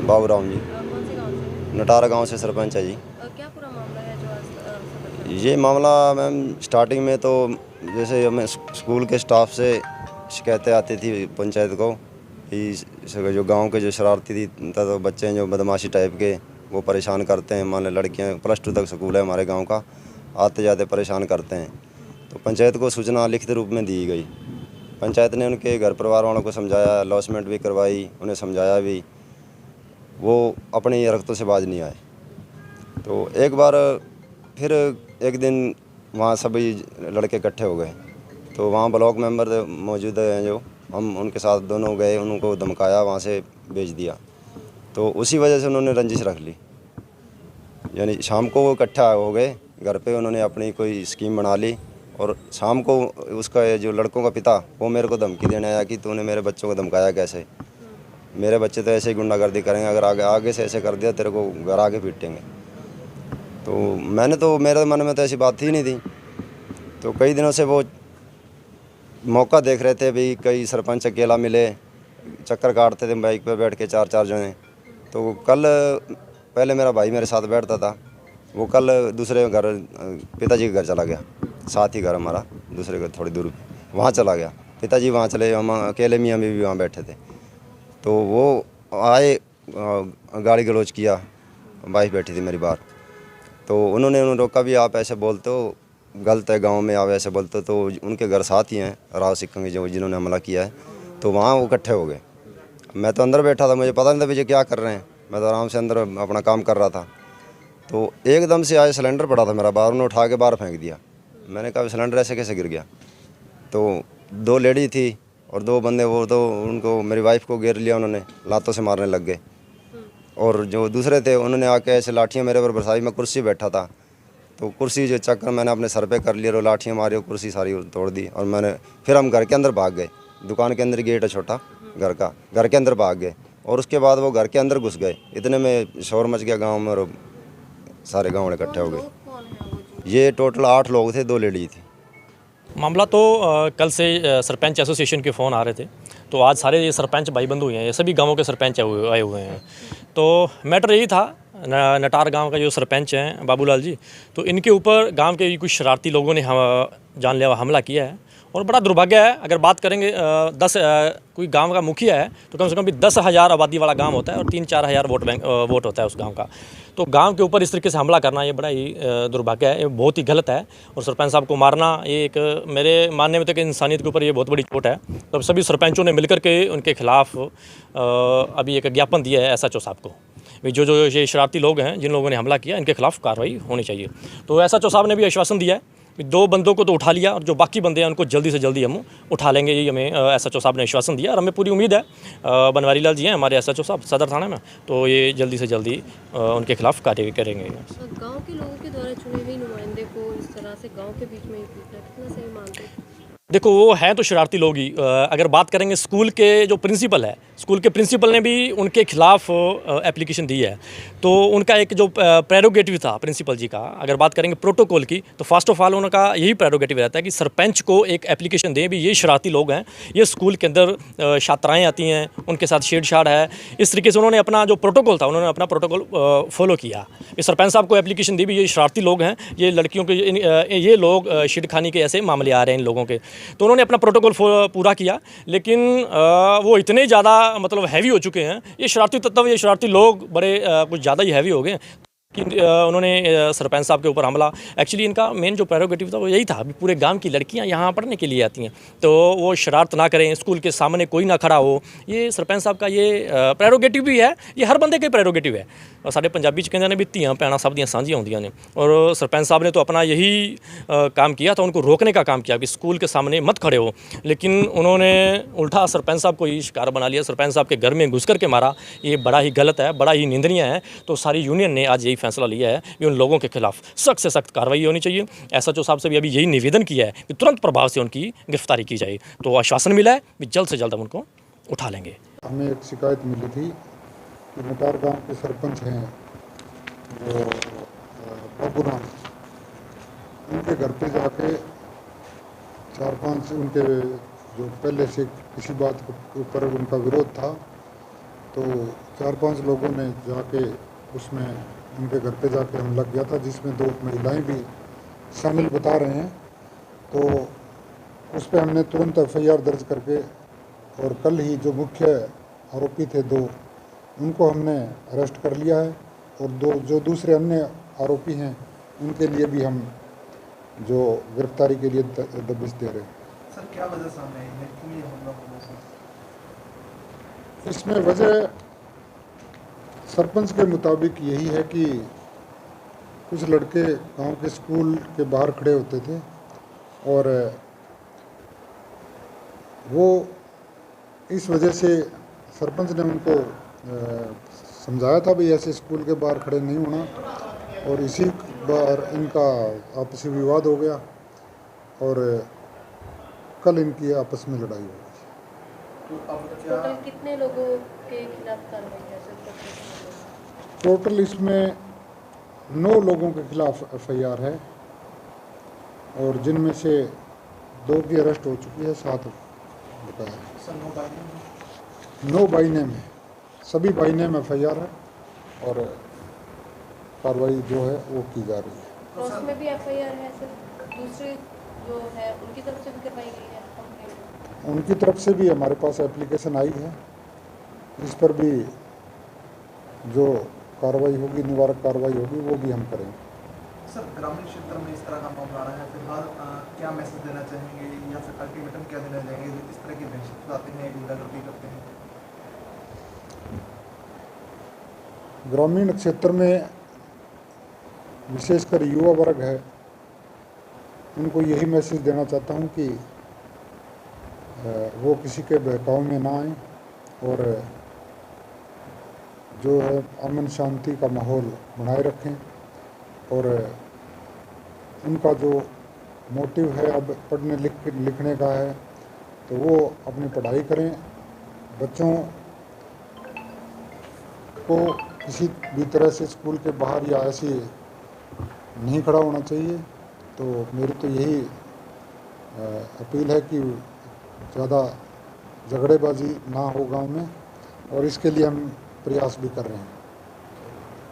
बाबूराम जी, कौन से गाँव से? नटारा गांव से सरपंच है जी। क्या पूरा मामला है जो आज सदर में? ये मामला मैम स्टार्टिंग में तो जैसे हमें स्कूल के स्टाफ से शिकायतें आती थी पंचायत को कि जो गांव के जो शरारती थी तो बच्चे हैं जो बदमाशी टाइप के वो परेशान करते हैं। मान लें लड़कियां +2 तक स्कूल है हमारे गांव का, आते जाते परेशान करते हैं। तो पंचायत को सूचना लिखित रूप में दी गई। पंचायत ने उनके घर परिवार वालों को समझाया, अलॉटमेंट भी करवाई, उन्हें समझाया भी, वो अपने रख्तों से बाज नहीं आए। तो एक बार फिर एक दिन वहाँ सभी लड़के इकट्ठे हो गए, तो वहाँ ब्लॉक मेंबर मौजूद हैं जो, हम उनके साथ दोनों गए, उनको धमकाया, वहाँ से भेज दिया। तो उसी वजह से उन्होंने रंजिश रख ली। यानी शाम को वो इकट्ठा हो गए घर पे, उन्होंने अपनी कोई स्कीम बना ली और शाम को उसका जो लड़कों का पिता वो मेरे को धमकी देने आया कि तूने मेरे बच्चों को धमकाया कैसे, मेरे बच्चे तो ऐसे ही गुंडागर्दी करेंगे, अगर आगे से ऐसे कर दिया तेरे को घर आके पीटेंगे। तो मैंने तो, मेरे मन में तो ऐसी बात ही नहीं थी। तो कई दिनों से वो मौका देख रहे थे भी, कई सरपंच अकेला मिले, चक्कर काटते थे बाइक पे बैठ के 4-4 जने। तो कल पहले मेरा भाई मेरे साथ बैठता था, वो कल दूसरे घर पिताजी के घर चला गया, साथ ही घर हमारा, दूसरे घर थोड़ी दूर वहाँ चला गया। पिताजी वहाँ चले, हम अकेले मियाँ बीवी वहाँ बैठे थे। तो वो आए, गाली गलौज किया, वाइफ बैठी थी मेरी बाहर। तो उन्होंने रोका भी, आप ऐसे बोलते हो गलत है, गांव में आप ऐसे बोलते हो। तो उनके घर साथ ही हैं राव सिक्कंगे जो जिन्होंने हमला किया है, तो वहाँ वो इकट्ठे हो गए। मैं तो अंदर बैठा था, मुझे पता नहीं था मुझे क्या कर रहे हैं, मैं तो आराम से अंदर अपना काम कर रहा था। तो एकदम से आए, सिलेंडर पड़ा था मेरा बाहर, उन्होंने उठा के बाहर फेंक दिया। मैंने कहा सिलेंडर ऐसे कैसे गिर गया। तो 2 लेडी थी और 2 बंदे, वो तो उनको, मेरी वाइफ को घेर लिया, उन्होंने लातों से मारने लग गए। और जो दूसरे थे उन्होंने आके ऐसे लाठियाँ मेरे पर बरसाई। मैं कुर्सी बैठा था, तो कुर्सी जो चक्कर मैंने अपने सर पे कर लिया और लाठियाँ मारी और कुर्सी सारी तोड़ दी। और फिर हम घर के अंदर भाग गए, दुकान के अंदर गेट है छोटा घर का, घर के अंदर भाग गए। और उसके बाद वो घर के अंदर घुस गए, इतने में शोर मच गया गांव में और सारे गाँव वाले इकट्ठे हो गए। कौन है वो जो? ये टोटल 8 लोग थे, 2 लेडी थी। मामला तो कल से सरपंच एसोसिएशन के फ़ोन आ रहे थे, तो आज सारे ये सरपंच भाई बंधु हुए हैं, ये सभी गांवों के सरपंच आए हुए हैं। तो मैटर यही था, नटार गांव का जो सरपंच हैं बाबूलाल जी, तो इनके ऊपर गांव के कुछ शरारती लोगों ने जानलेवा हमला किया है। और बड़ा दुर्भाग्य है, अगर बात करेंगे कोई गांव का मुखिया है तो कम से कम भी 10,000 आबादी वाला गांव होता है और 3-4 हज़ार वोट होता है उस गांव का। तो गांव के ऊपर इस तरीके से हमला करना ये बड़ा ही दुर्भाग्य है, ये बहुत ही गलत है। और सरपंच साहब को मारना ये एक, मेरे मानने में तो कि इंसानियत के ऊपर ये बहुत बड़ी चोट है। तो सभी सरपंचों ने मिलकर के उनके खिलाफ अभी एक ज्ञापन दिया है SHO साहब को। जो जो ये शरारती लोग हैं, जिन लोगों ने हमला किया, इनके खिलाफ कार्रवाई होनी चाहिए। तो SHO साहब ने भी आश्वासन दिया है, 2 बंदों को तो उठा लिया और जो बाकी बंदे हैं उनको जल्दी से जल्दी हम उठा लेंगे, ये हमें SHO साहब ने आश्वासन दिया। और हमें पूरी उम्मीद है, बनवारी लाल जी हैं हमारे SHO साहब सदर थाने में, तो ये जल्दी से जल्दी उनके खिलाफ कार्य करेंगे। गांव के लोगों के द्वारा चुने हुए नुमाइंदे को इस तरह से गांव के बीच में ही पीटना कितना सही मानते हैं? देखो, वो हैं तो शरारती लोग ही। अगर बात करेंगे स्कूल के जो प्रिंसिपल है, स्कूल के प्रिंसिपल ने भी उनके खिलाफ एप्लीकेशन दी है। तो उनका एक जो प्रेरोगेटिव था प्रिंसिपल जी का, अगर बात करेंगे प्रोटोकॉल की, तो फर्स्ट ऑफ ऑल उनका यही प्रेरोगेटिव रहता है कि सरपंच को एक एप्लीकेशन दें भी ये शरारती लोग हैं, ये स्कूल के अंदर छात्राएँ आती हैं, उनके साथ छेड़छाड़ है। इस तरीके से उन्होंने अपना जो प्रोटोकॉल था, उन्होंने अपना प्रोटोकॉल फॉलो किया। ये सरपंच साहब को एप्लीकेशन दी भी ये शरारती लोग हैं, ये लड़कियों के ये लोग छेड़खानी के ऐसे मामले आ रहे हैं इन लोगों के। तो उन्होंने अपना प्रोटोकॉल पूरा किया, लेकिन वो इतने ज़्यादा मतलब हैवी हो चुके हैं, ये शरारती तत्व, ये शरारती लोग बड़े कुछ ज़्यादा ही हैवी हो गए कि उन्होंने सरपंच साहब के ऊपर हमला। एक्चुअली इनका मेन जो प्रेरोगेटिव था वो यही था, पूरे गांव की लड़कियां यहाँ पढ़ने के लिए आती हैं, तो वो शरारत ना करें, स्कूल के सामने कोई ना खड़ा हो। ये सरपंच साहब का ये प्रेरोगेटिव भी है, ये हर बंदे का प्रेरोगेटिव है। और साढ़े पंजाबी च कहते हैं भी धियां भैणां सब दियां सांझियां होंदियां ने, और सरपंच साहब ने तो अपना यही काम किया था, उनको रोकने का काम किया कि स्कूल के सामने मत खड़े हो। लेकिन उन्होंने उल्टा सरपंच साहब को ही शिकार बना लिया, सरपंच साहब के घर में घुस करके मारा। ये बड़ा ही गलत है, बड़ा ही निंदनीय है। तो सारी यूनियन ने आज यही फैसला लिया है कि उन लोगों के खिलाफ सख्त से सख्त कार्रवाई होनी चाहिए। SHO साहब से भी अभी यही निवेदन किया है कि तुरंत प्रभाव से उनकी गिरफ्तारी की जाए। तो आश्वासन मिला है कि जल्द से जल्द हम उनको उठा लेंगे। हमें एक शिकायत मिली थी कि नटार गांव के सरपंच हैं जो बाबूराम, उनके घर पे जाके 4-5 उनके जो पहले से किसी बात के ऊपर उनका विरोध था, तो 4-5 लोगों ने जाके उसमें उनके घर पे जाके हमला किया था, जिसमें 2 महिलाएं भी शामिल बता रहे हैं। तो उस पर हमने तुरंत एफआईआर दर्ज करके और कल ही जो मुख्य आरोपी थे 2 उनको हमने अरेस्ट कर लिया है, और 2 जो दूसरे अन्य आरोपी हैं उनके लिए भी हम जो गिरफ्तारी के लिए दबिश दे रहे हैं। सर क्या वजह सामने आई है, क्यों ये हमला हुआ सर? इसमें वजह सरपंच के मुताबिक यही है कि कुछ लड़के गांव के स्कूल के बाहर खड़े होते थे और वो इस वजह से सरपंच ने उनको समझाया था भी ऐसे स्कूल के बाहर खड़े नहीं होना, और इसी बार इनका आपसी विवाद हो गया और कल इनकी आपस में लड़ाई हो गई। तो अब क्या टोटल कितने लोगों के खिलाफ कार्रवाई है सर? टोटल इसमें 9 लोगों के खिलाफ एफआईआर है, और जिनमें से 2 की अरेस्ट हो चुकी है, 7 बकाया है। सर 9 बाइक 9 बाई नेम है, सभी बाई नेम एफआईआर है और कार्रवाई जो है वो की जा रही है। क्रॉस में भी एफआईआर है सर? दूसरे जो है उनकी तरफ से भी करवाई गई है कंप्लेंट? उनकी तरफ से भी हमारे पास एप्लीकेशन आई है, इस पर भी जो कार्रवाई होगी, निवारक कार्रवाई होगी, वो भी हम करेंगे। सर ग्रामीण क्षेत्र में इस तरह का मामला आ रहा है, फिलहाल क्या मैसेज देना चाहेंगे या फिर अल्टीमेटम क्या देना चाहेंगे इस तरह की दहशत फैलाते हैं, गुंडागर्दी करते हैं? ग्रामीण क्षेत्र में विशेषकर युवा वर्ग है, उनको यही मैसेज देना चाहता हूँ कि वो किसी के बहकाव में ना आए और जो है अमन शांति का माहौल बनाए रखें, और उनका जो मोटिव है अब पढ़ने लिखने का है तो वो अपनी पढ़ाई करें। बच्चों को किसी भी तरह से स्कूल के बाहर या ऐसे नहीं खड़ा होना चाहिए। तो मेरी तो यही अपील है कि ज़्यादा झगड़ेबाजी ना हो गांव में, और इसके लिए हम प्रयास भी कर रहे हैं।